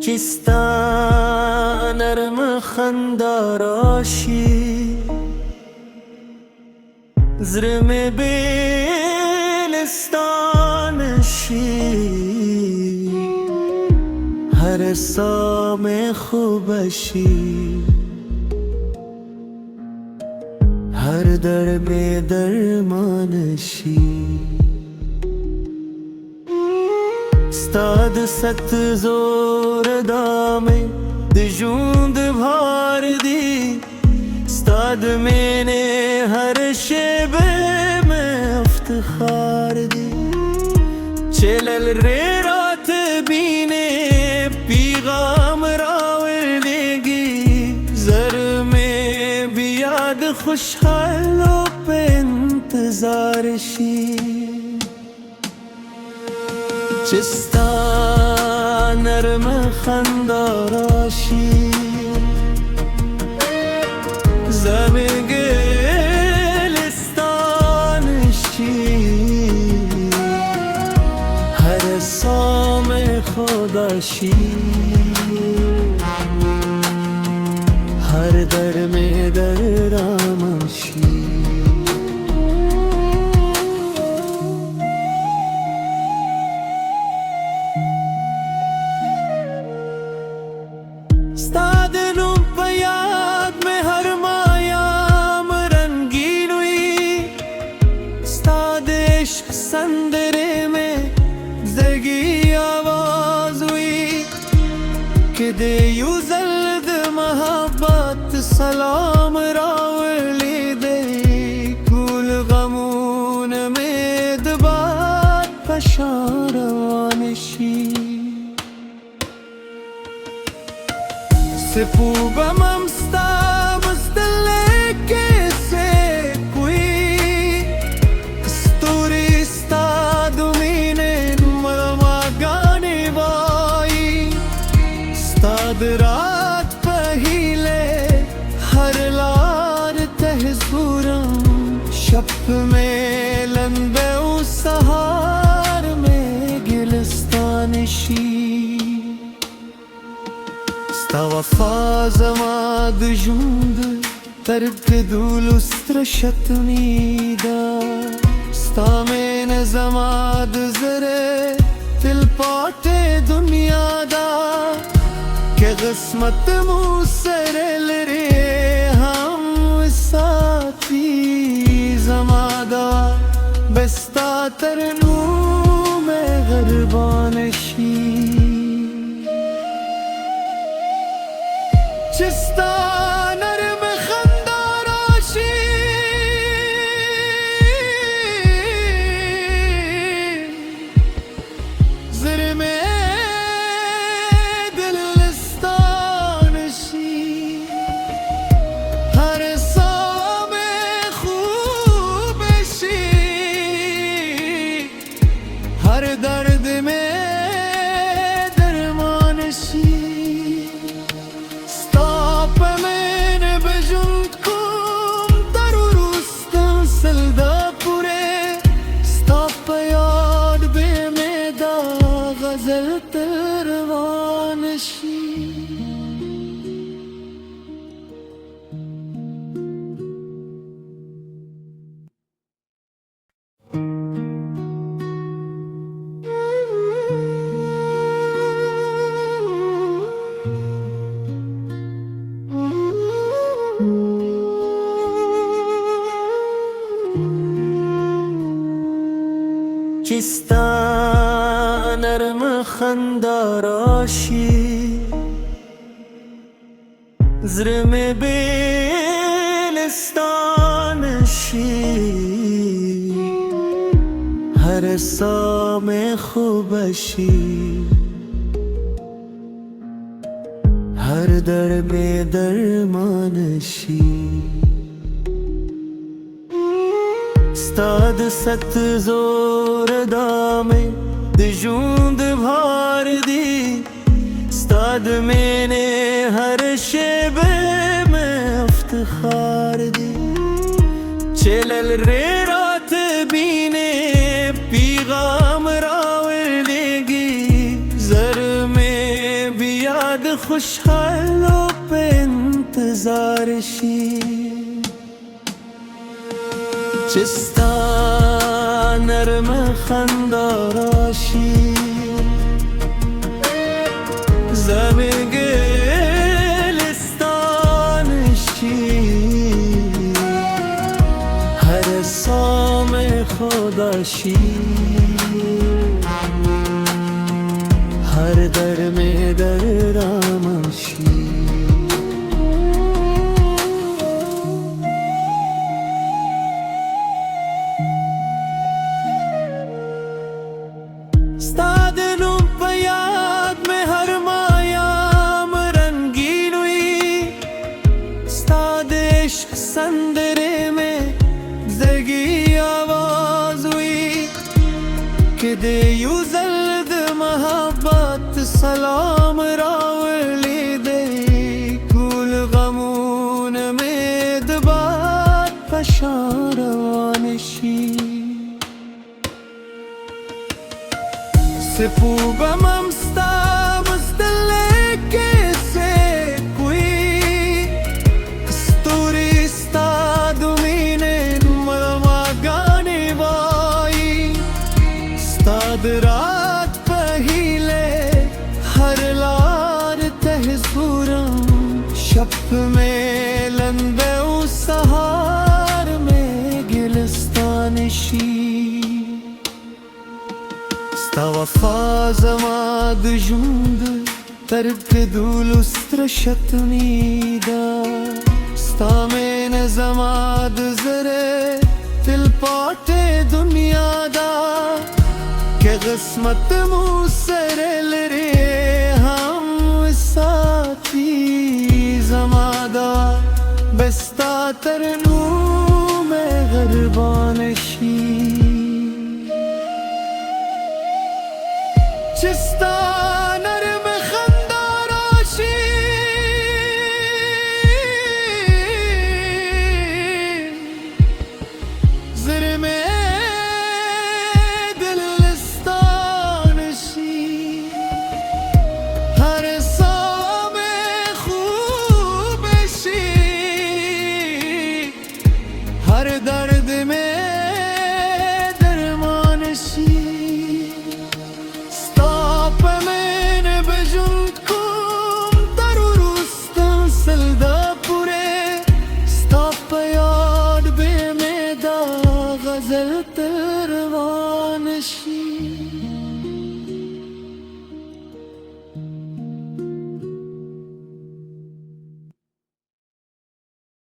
چیستا نرم خنداراشی زرم بیلستانشی هر سام خوبشی هر درم درمانشی استاد ست زور دامه دجوند بھار دی استاد मैंने हर शेबे में افتخار دی چلل रे रात बीने پیغام راولگی زر में भी याद खुशहालों पे इंतजार शी چستا نرم خنداراشی زمین گلستانشی هر سام خودشی هر درم درامشی संदरे में जगी आवाज हुई कि दे युजल्द मोहब्बत सलाम रावली दे कुल गमून में दबात पशारवानशी सिपू बमस्ता मुस्तले के से कोई रात पहिले हर लार तहसूरम शप में लंबे सहार में गिलस्तानशी स्तवफा जमाद जुंद तरक दूलुस्त्र शतमीदा स्तामेन जमाद जरे दिल पाटे दुनियादा के किस्मत मुसरल रे हम साथी जमादा बस्ता तरनू में गरबानशी चिस्ता नरम खंदाराशी ज़र में हर दर्द में दरमानशी stop मैंने बजुंद कुम तरुरुस्तम सल्दा पुरे stop याद बेमेदा गजल तरवानशी چیستا نرم خنداراشی زرم بیلستانشی هر سام خوبشی هر درم درمانشی استاد ست زور دامه دجوند بھار دی استاد मैंने हर शेबे में افتخار دی چلل रे रात बीने پیغام راولگی زر में भी खुशहालों पे इंतजार शी चिस्ता नरम खंदाराशी ज़मीन गिलिस्तान शी हर सौम खुदाशी हर दर में दर रामशी Stadinum pe yad में हर मायाम रंगीन हुई स्तादेश संदरे में ज़गी आवाज हुई कि दे युज़ल्द महब्बत सलाम रावली दे कुल गमून में दबात पशारवानशी Sepugam sta musteleke se kui Sturi sta dumine malmagani vai Stad raat pahile har lar tehsuram Shap mein lande usahar mein gilistanishi Sta wafa zamad jund terk dulustr shatnida Sta men zamad zare dil paate dunya da Ke qismat musare lere hum sathi zamada Besta ternu mein gharbaneshi चिस्ता नरम खंदाराशी ज़र में दिलिस्तानशी हर सौ में खूबशी हर दर्द में दरमानशी غزل تروانشی